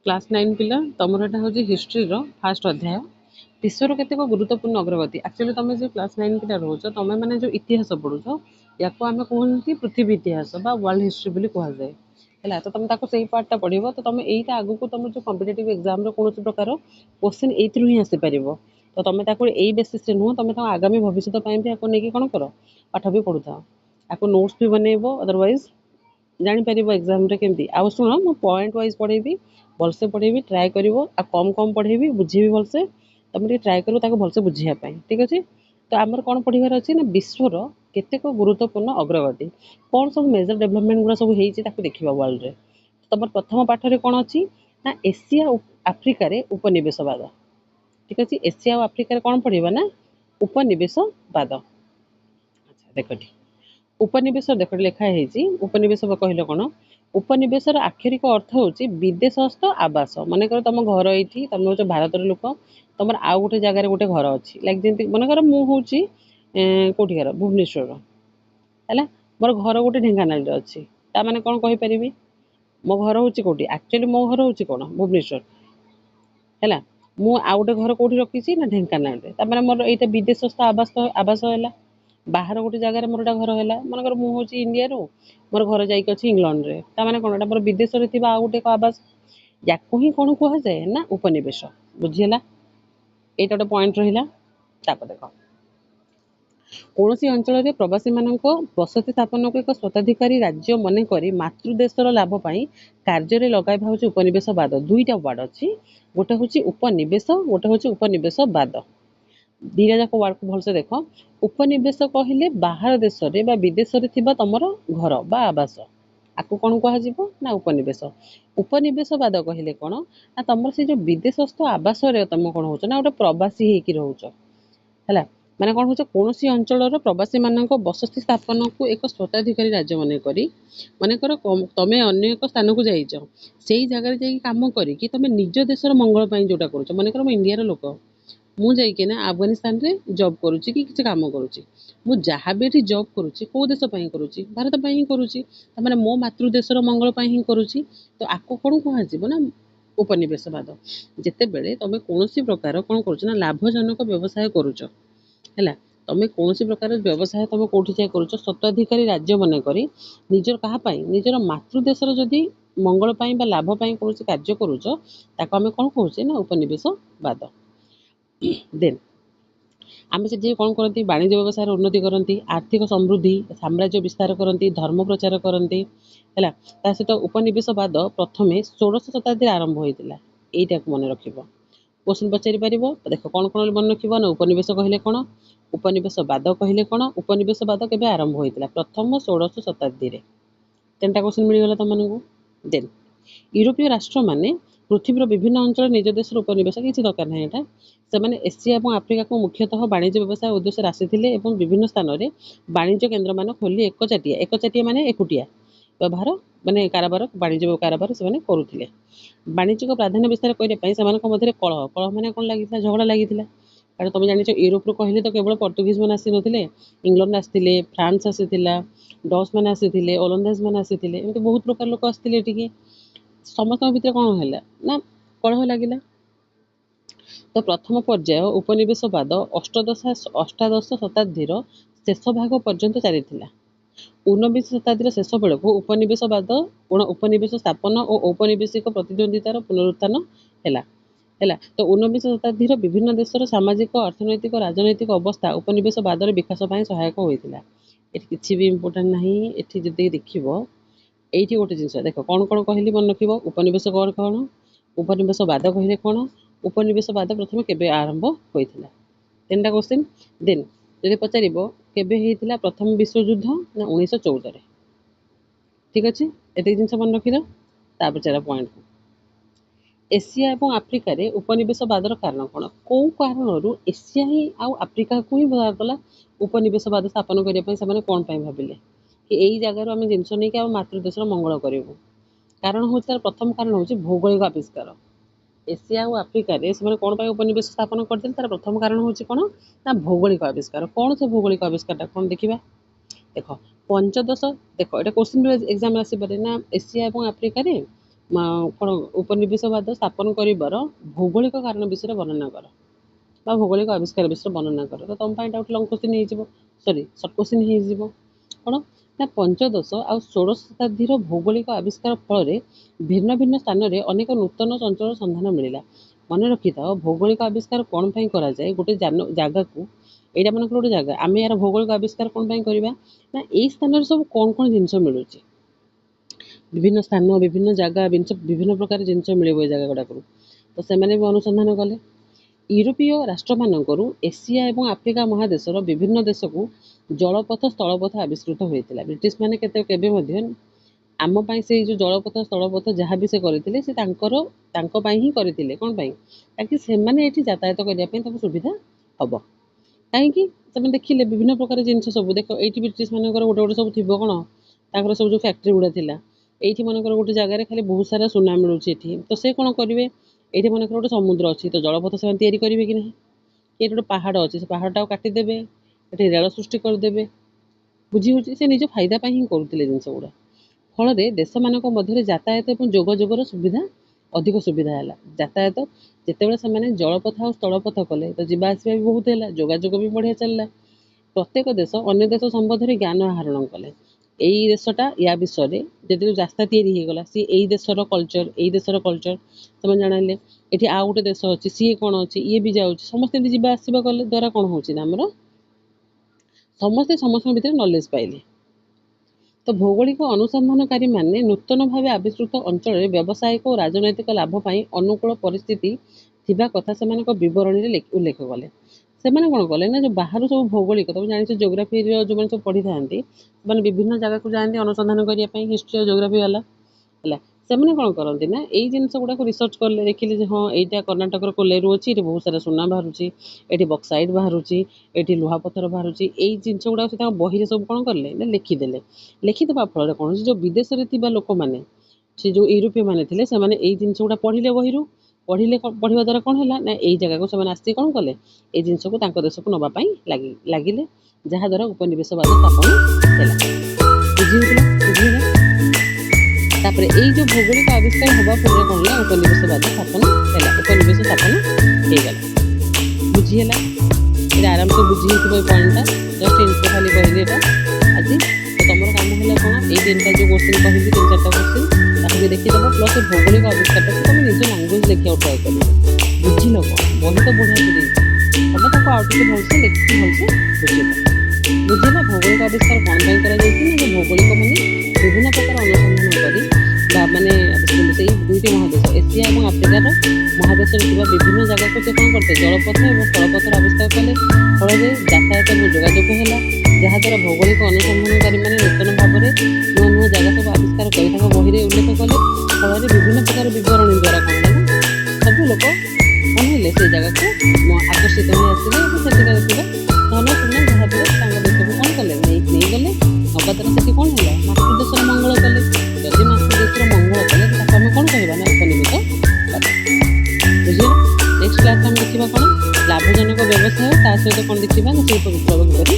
Class 9 पिला तुमर एटा होची हिस्ट्री रो फर्स्ट अध्याय विश्वर केतेक गुरुत्वपूर्ण अग्रगति एक्चुअली तुम जो क्लास 9 पिला रोच तुम मैंने जो इतिहास पढ़ुछ या आम कहते पृथ्वी इतिहास बा वर्ल्ड हिस्ट्री बोली कहुए है तो तुम से पार्टा पढ़ो तो तुम यहीटा आगू तुम जो कॉम्पिटिटिव एग्जाम कौन प्रकार क्वेश्चन एथरू ही आसीपर तो तुम यही बेसीस नुह तुम आगामी भविष्य नहीं कौन कर पाठ भी पढ़ु था आपको नोट्स भी बनइब अदरवाइज जापर एग्जाम केमती आउ शुण मु पॉइंट वाइज पढ़ेबी भलसे पढ़ेबी ट्राए कर कम कम पढ़ेबी बुझेबी भलसे तुम ट्राए कर भलसे बुझापी ठीक अच्छे तो आमर कौन पढ़ार अच्छे ना विश्वर केतेक गुरुत्वपूर्ण अग्रगति कौन सब मेजर डेभलपमेंट गुड़ा सब देखा वर्ल्ड रे तुम प्रथम पाठरे कौन अच्छी ना एशिया आफ्रिकार उपनिवेशवाद ठीक अच्छे एशिया और आफ्रिकार कौन पढ़ा ना उपनिवेशवाद अच्छा देखी उपनिवेश देख लिखा है उपनिवेश कहले कौन उपनिवेशर आक्षरिक अर्थ हूँ विदेशस्थ आवास मनकर तुम घर ये तुम हूँ भारत लोक तुम आउ गोटे जगार गोटे घर अच्छी लाइक जमी मनकर मुझे कौटिकार भुवनेश्वर है मोर घर गोटे ढेଙ୍କାନାଳ अच्छी ताने कौन कहीपरि मो घर हूँ कौटी एक्चुअली मो घर हूँ कौन भुवनेश्वर है मु आउ गोटे घर कौटी रखी ना ढेଙ୍କାନାଳ मोर यहाँ विदेशस्थ आवास है बाहर गोटे जगार मोर घर है मनकर मुझे इंडिया रू मोर घर जाइए इंग्लैंड रे ताने कौन मोर विदेश में थी आउ गोटे आवास या ही कौन कहुए ना उपनिवेश बुझीगला ये गोटे पॉइंट रहा देख कौन सी अंचल प्रवासी मानक बसति स्थापन को एक स्वताधिकारी राज्य मनकर मातृदेशर लाभपाई कार्य लगाइबा हूँ उपनिवेशवाद दुईटा वार्ड अच्छी गोटे हूँ उपनिवेश गोटे हूँ उपनिवेशवाद दीटा जाक वार्ड को भलसे देख उपनिवेश कहले बाहर देश में विदेश में तुम घर बा आवास आपको कौन कह ना उपनिवेश उपनिवेशवाद कहले कौन ना तुम से जो विदेशस्थ आवास तुम कौन हो ना गोटे प्रवासी होकर रोच है माने कौन हो कौन सी अंचल प्रवासी मानक बसति स्थापन को एक स्वताधिकारी राज्य मनकर तुम अन्य एक स्थान को जाइच से जगह जा कम करके तुम निज देशर मंगल जोटा करुच मनकर इंडिया लोक मु जाइए ना अफगानिस्तान रे जॉब करुच्ची कि किसी काम करुच्ची मु जहाँ भी जॉब करुच्ची कौ देश करुच्ची भारत ही करुच्ची मैंने मो मातृदेशर मंगल ही करुच्ची तो आपको कौन कह ना उपनिवेशवाद जिते बेले तुम कौन प्रकार कौन करुच ना लाभजनक व्यवसाय करुच है तुम कौन प्रकार व्यवसाय तुम कौटी जाए करुच स्वताधिकारी राज्य मनकर निजर क्या निजर मातृदेशर जदि मंगल बा लाभपाई कौन कार्य करुच ताको आम कौन कहे ना उपनिवेशवाद देन आम से कौन करती वाणिज्य व्यवसाय उन्नति करती आर्थिक समृद्धि साम्राज्य विस्तार करती धर्म प्रचार करती है सहित उपनिवेशवाद प्रथम 16 शताब्दी आरंभ होता यहीटा को मन रख क्वेश्चन पचारि पार देख कौन कौन मन रख ना उपनिवेश कहले कौन उपनिवेशवाद कहले कौन उपनिवेशवाद केवे आरंभ होता प्रथम 16 शताब्दी में 3टा क्वेश्चन मिलगला तुमको देन यूरोपीय राष्ट्र माने पृथ्वीर विभिन्न अंचल निज देश उपनिवेश किसी दरकार ना यहाँ से एशिया और आफ्रिका को मुख्यतः वाणिज्य व्यवसाय उद्देश्य आसी विभिन्न स्थान में वाणिज्य केन्द्र मान खोली एकचाटिया माने एकुटिया व्यवहार माने कारोबार वाणिज्य कारोबार से करुले वाणिज्यिक प्राधान्य विस्तार करने कलह कलह मैंने कौन लगी झगड़ा लगी कारण तुम जान यूरोप रू कहले तो केवल पर्तुगीज मैंने आसी ना इंग्लैंड आसते फ्रांस आसीला डच मैंने आसी ओलंदाज मैंने आसी एमती बहुत प्रकार लोक आसते समस्त भितर कौन है ना कलह लगिला तो प्रथम पर्याय उपनिवेशवाद अष्टादश शताब्दीर शेष भाग पर्यंत चली 19 शताब्दीर शेष बेलू उपनिवेशवाद उपनिवेश स्थापन और औपनिवेशिक प्रतिद्वंदितार पुनरुत्थान है तो 19 शताब्दीर विभिन्न देशर सामाजिक अर्थनैतिक राजनैतिक अवस्था उपनिवेशवाद विकास सहायक होता ये किसी भी इम्पोर्टाट ना ये जी देख ये गोटे जिन देख कौन कौन कहली मन रख उपनिवेश कौन कौन उपनिवेशवाद कहले कौन उपनिवेशवाद प्रथम केबे आरंभ होता 3टा क्वेश्चन देन जब पचार केबे होता प्रथम विश्वयुद्ध ना 1914 ठीक अच्छे ये जिन मन रखिद पचार पॉइंट को एशिया और आफ्रिकार उपनिवेशवाद कारण कौन कौ कारण एशिया ही आउ आफ्रिका को ही गला उपनिवेशवाद स्थापन करने कौन भाविले कि यही जगार आम जिन नहीं कि मातृदेशर मंगल करूँ कारण हूँ तार प्रथम कारण हूँ भौगोलिक आविष्कार एशिया और आफ्रिकार से कौन उपनिवेश स्थापन करते तार प्रथम कारण हूँ कौन ना भौगोलिक आविष्कार कौन से भौगोलिक आविष्कार कौन देखा देख 15 देख ये क्वेश्चन एग्जाम आसपे ना एशिया और आफ्रिकार କ'ଣ ଉପନିବେଶବାଦ ସ୍ଥାପନ କରିବାର ଭୌଗୋଳିକ କାରଣ ବିଷୟରେ ବର୍ଣ୍ଣନା କର ବା ଭୌଗୋଳିକ ଆବିଷ୍କାର ବିଷୟରେ ବର୍ଣ୍ଣନା କର। ତ ତୁମ ପାଇଁ ଏଇଟା ଗୋଟେ ଲଙ୍ଗ କୋଶ୍ଚିନ୍ ହେଇଯିବ, ସରି ସର୍ଟ କୋଶ୍ଚିନ୍ ହେଇଯିବ। କ'ଣ ନା ପଞ୍ଚଦଶ ଆଉ ଷୋଡ଼ଶ ଶତାବ୍ଦୀର ଭୌଗୋଳିକ ଆବିଷ୍କାର ଫଳରେ ଭିନ୍ନ ଭିନ୍ନ ସ୍ଥାନରେ ଅନେକ ନୂତନ ଅଞ୍ଚଳର ସନ୍ଧାନ ମିଳିଲା। ମନେ ରଖିଥାଅ, ଭୌଗୋଳିକ ଆବିଷ୍କାର କ'ଣ ପାଇଁ କରାଯାଏ? ଗୋଟେ ଜାଗାକୁ, ଏଇଟା ମନେକର ଗୋଟେ ଜାଗା, ଆମେ ଏହାର ଭୌଗୋଳିକ ଆବିଷ୍କାର କ'ଣ ପାଇଁ କରିବା? ନା ଏଇ ସ୍ଥାନରେ ସବୁ କ'ଣ କ'ଣ ଜିନିଷ ମିଳୁଛି, ବିଭିନ୍ନ ସ୍ଥାନ, ବିଭିନ୍ନ ଜାଗା, ବିଭିନ୍ନ ପ୍ରକାର ଜିନିଷ ମିଳିବ ଏ ଜାଗା ଗୁଡ଼ାକରୁ। ତ ସେମାନେ ବି ଅନୁସନ୍ଧାନ କଲେ। ୟୁରୋପୀୟ ରାଷ୍ଟ୍ରମାନଙ୍କରୁ ଏସିଆ ଏବଂ ଆଫ୍ରିକା ମହାଦେଶର ବିଭିନ୍ନ ଦେଶକୁ ଜଳପଥ ସ୍ଥଳପଥ ଆବିଷ୍କୃତ ହୋଇଥିଲା। ବ୍ରିଟିଶ ମାନେ କେବେ ମଧ୍ୟ ଆମ ପାଇଁ ସେଇ ଯେଉଁ ଜଳପଥ ସ୍ଥଳପଥ ଯାହା ବି ସେ କରିଥିଲେ, ସେ ତାଙ୍କ ପାଇଁ ହିଁ କରିଥିଲେ। କ'ଣ ପାଇଁ? ତାକି ସେମାନେ ଏଠି ଯାତାୟାତ କରିବା ପାଇଁ ତାଙ୍କୁ ସୁବିଧା ହେବ। କାହିଁକି? ସେମାନେ ଦେଖିଲେ ବିଭିନ୍ନ ପ୍ରକାର ଜିନିଷ ସବୁ। ଦେଖ, ଏଇଠି ବ୍ରିଟିଶ ମାନଙ୍କର ଗୋଟେ ଗୋଟେ ସବୁ ଥିବ କ'ଣ, ତାଙ୍କର ସବୁ ଯେଉଁ ଫ୍ୟାକ୍ଟ୍ରି ଗୁଡ଼ା ଥିଲା। ଏଇଠି ମନେକର ଗୋଟେ ଜାଗାରେ ଖାଲି ବହୁତ ସାରା ସୁନା ମିଳୁଛି ଏଠି, ତ ସେ କ'ଣ କରିବେ? ଏଇଠି ମନେକର ଗୋଟେ ସମୁଦ୍ର ଅଛି, ତ ଜଳପଥ ସେମାନେ ତିଆରି କରିବେ କି ନାହିଁ? ଏଇଠି ଗୋଟେ ପାହାଡ଼ ଅଛି, ସେ ପାହାଡ଼ଟାକୁ କାଟିଦେବେ, ଏଠି ରେଳ ସୃଷ୍ଟି କରିଦେବେ। ବୁଝି ହେଉଛି? ସେ ନିଜ ଫାଇଦା ପାଇଁ ହିଁ କରୁଥିଲେ ଜିନିଷ ଗୁଡ଼ା। ଫଳରେ ଦେଶମାନଙ୍କ ମଧ୍ୟରେ ଯାତାୟାତ ଏବଂ ଯୋଗାଯୋଗର ଅଧିକ ସୁବିଧା ହେଲା। ଯାତାୟାତ ଯେତେବେଳେ ସେମାନେ ଜଳପଥ ଆଉ ସ୍ଥଳପଥ କଲେ, ତ ଯିବା ଆସିବା ବି ବହୁତ ହେଲା, ଯୋଗାଯୋଗ ବି ବଢ଼ିଆ ଚାଲିଲା। ପ୍ରତ୍ୟେକ ଦେଶ ଅନ୍ୟ ଦେଶ ସମ୍ବନ୍ଧରେ ଜ୍ଞାନ ଆହରଣ କଲେ। ଏଇ ଦେଶଟା ୟା ବିଷୟରେ ଯେତେବେଳେ ରାସ୍ତା ତିଆରି ହେଇଗଲା, ସିଏ ଏଇ ଦେଶର କଲଚର ସେମାନେ ଜାଣିଲେ। ଏଠି ଆଉ ଗୋଟେ ଦେଶ ଅଛି, ସିଏ କ'ଣ ଅଛି, ଇଏ ବି ଯାଉଛି, ସମସ୍ତେ ଏମିତି ଯିବା ଆସିବା କଲେ ଦ୍ୱାରା କ'ଣ ହେଉଛି ନା ଆମର ସମସ୍ତେ ସମସ୍ତଙ୍କ ଭିତରେ ନଲେଜ ପାଇଲେ। ତ ଭୌଗୋଳିକ ଅନୁସନ୍ଧାନକାରୀମାନେ ନୂତନ ଭାବେ ଆବିଷ୍କୃତ ଅଞ୍ଚଳରେ ବ୍ୟବସାୟିକ ଓ ରାଜନୈତିକ ଲାଭ ପାଇଁ ଅନୁକୂଳ ପରିସ୍ଥିତି ଥିବା କଥା ସେମାନଙ୍କ ବିବରଣୀରେ ଉଲ୍ଲେଖ କଲେ। ସେମାନେ କ'ଣ କଲେ ନା, ଯେଉଁ ବାହାରୁ ସବୁ ଭୌଗୋଳିକ, ତୁମେ ଜାଣିଛ ଜିଓଗ୍ରାଫିର ଯେଉଁମାନେ ସବୁ ପଢ଼ିଥାନ୍ତି, ସେମାନେ ବିଭିନ୍ନ ଜାଗାକୁ ଯାଆନ୍ତି ଅନୁସନ୍ଧାନ କରିବା ପାଇଁ, ହିଷ୍ଟ୍ରି ଆଉ ଜିଓଗ୍ରାଫି ବାଲା ହେଲା। ସେମାନେ କ'ଣ କରନ୍ତି ନା, ଏଇ ଜିନିଷ ଗୁଡ଼ାକୁ ରିସର୍ଚ୍ଚ କଲେ, ଦେଖିଲେ ଯେ ହଁ ଏଇଟା କର୍ଣ୍ଣାଟକର କୋଲେରୁ ଅଛି, ଏଠି ବହୁତ ସାରା ସୁନା ବାହାରୁଛି, ଏଠି ବକ୍ସାଇଟ୍ ବାହାରୁଛି, ଏଠି ଲୁହାପଥର ବାହାରୁଛି। ଏଇ ଜିନିଷ ଗୁଡ଼ାକ ସେ ତାଙ୍କ ବହିରେ ସବୁ କ'ଣ କଲେ ନା ଲେଖିଦେଲେ। ଲେଖିଦେବା ଫଳରେ କ'ଣ ହେଉଛି, ଯେଉଁ ବିଦେଶରେ ଥିବା ଲୋକମାନେ, ସେ ଯେଉଁ ୟୁରୋପୀୟ ମାନେ ଥିଲେ, ସେମାନେ ଏଇ ଜିନିଷ ଗୁଡ଼ା ପଢ଼ିଲେ ବହିରୁ। ପଢ଼ିବା ଦ୍ୱାରା କ'ଣ ହେଲା ନା, ଏଇ ଜାଗାକୁ ସେମାନେ ଆସିକି କ'ଣ କଲେ, ଏଇ ଜିନିଷକୁ ତାଙ୍କ ଦେଶକୁ ନେବା ପାଇଁ ଲାଗିଲେ, ଯାହାଦ୍ୱାରା ଉପନିବେଶବାଦ ସ୍ଥାପନ ହେଲା। ବୁଝିହେଲା? ତାପରେ ଏଇ ଯେଉଁ ଭୌଗୋଳିକ ଆବିଷ୍କାର ହେବା ଫଳରେ କ'ଣ ହେଲା, ଉପନିବେଶ ସ୍ଥାପନ ହେଇଗଲା। ବୁଝିହେଲା? ଏଇଟା ଆରାମସେ ବୁଝି ହେଇଥିବ ଏଇ ପଏଣ୍ଟଟା, ଜଷ୍ଟ ଇଣ୍ଟ୍ରୋ ଖାଲି କହିଲି ଏଇଟା ଆଜି। ତ ତୁମର କାମ ହେଲା କ'ଣ, ଏଇ ତିନିଟା ଯେଉଁ କୋଶ୍ଚିନ୍ କହିଲି, 3-4ଟା କୋଶ୍ଚିନ୍ ତାକୁ ବି ଦେଖିଦେବ, ପ୍ଲସ୍ ଏ ଭୌଗୋଳିକ ଆବିଷ୍କାରଟାକୁ ତୁମେ ନିଜ ଲାଙ୍ଗୁଏଜ୍ ଲେଖିବାକୁ ଟ୍ରାଏ କରିବ। ବୁଝିଲ କ'ଣ? ବହି ତ ବଢ଼ିଆ ଦେଇଛି, ତୁମେ ତାକୁ ଆଉ ଟିକେ ଭଲସେ ଲେଖିକି ଭଲସେ ବୁଝିବ। ବୁଝିଲା? ଭୌଗୋଳିକ ଆବିଷ୍କାର କ'ଣ ପାଇଁ କରାଯାଇଛି ନା, ଯେ ଭୌଗୋଳିକ ମାନେ ବିଭିନ୍ନ ପ୍ରକାର ଅନୁସନ୍ଧାନ କରି ବା ମାନେ ସେଇ ଦୁଇଟି ମହାଦେଶ, ଏସିଆ ଏବଂ ଆଫ୍ରିକାର ମହାଦେଶରେ ଥିବା ବିଭିନ୍ନ ଜାଗାକୁ ସେ କ'ଣ କରିଥିଲେ, ଜଳପଥ ଏବଂ ସ୍ଥଳପଥର ଆବିଷ୍କାର କଲେ। ଫଳରେ ଯାତାୟାତ ଏବଂ ଯୋଗାଯୋଗ ହେଲା, ଯାହାଦ୍ୱାରା ଭୌଗୋଳିକ ଅନୁସନ୍ଧାନକାରୀମାନେ ନୂତନ ଭାବରେ ନୂଆ ନୂଆ ଜାଗା ସବୁ ଆବିଷ୍କାର କରି ତାଙ୍କ ବହିରେ ଉଲ୍ଲେଖ କଲେ। ଫଳରେ ବିଭିନ୍ନ ପ୍ରକାର ବିବରଣୀ ଦ୍ୱାରା କ'ଣ ହେଲା ନା, ସବୁ ଲୋକ କ'ଣ ହେଲେ, ସେଇ ଜାଗାକୁ ଆକର୍ଷିତ ହୋଇ ଆସିଲେ ଏବଂ ସେଠିକାର ଥିବା ଧନ ସୁନା ଯାହା ଥିଲା ତାଙ୍କ ଦେଶକୁ କ'ଣ କଲେ, ନେଇଗଲେ। ନେବା ଦ୍ୱାରା ସେଠି କ'ଣ ହେଲା, ମାତୃଦେଶର ମଙ୍ଗଳ କଲେ। ଯଦି ମାତୃଦେଶର ମଙ୍ଗଳ କଲେ, ତାକୁ ଆମେ କ'ଣ କହିବା ନା, ଉପନିବେଶବାଦ। ବୁଝିଲ? ନେକ୍ସଟ କ୍ଲାସ୍ ଆମେ ଦେଖିବା କ'ଣ, ଲାଭଜନକ ବ୍ୟବସାୟ, ତା ସହିତ କ'ଣ ଦେଖିବା ନା, ଶିଳ୍ପ ବିପ୍ଳବ କିପରି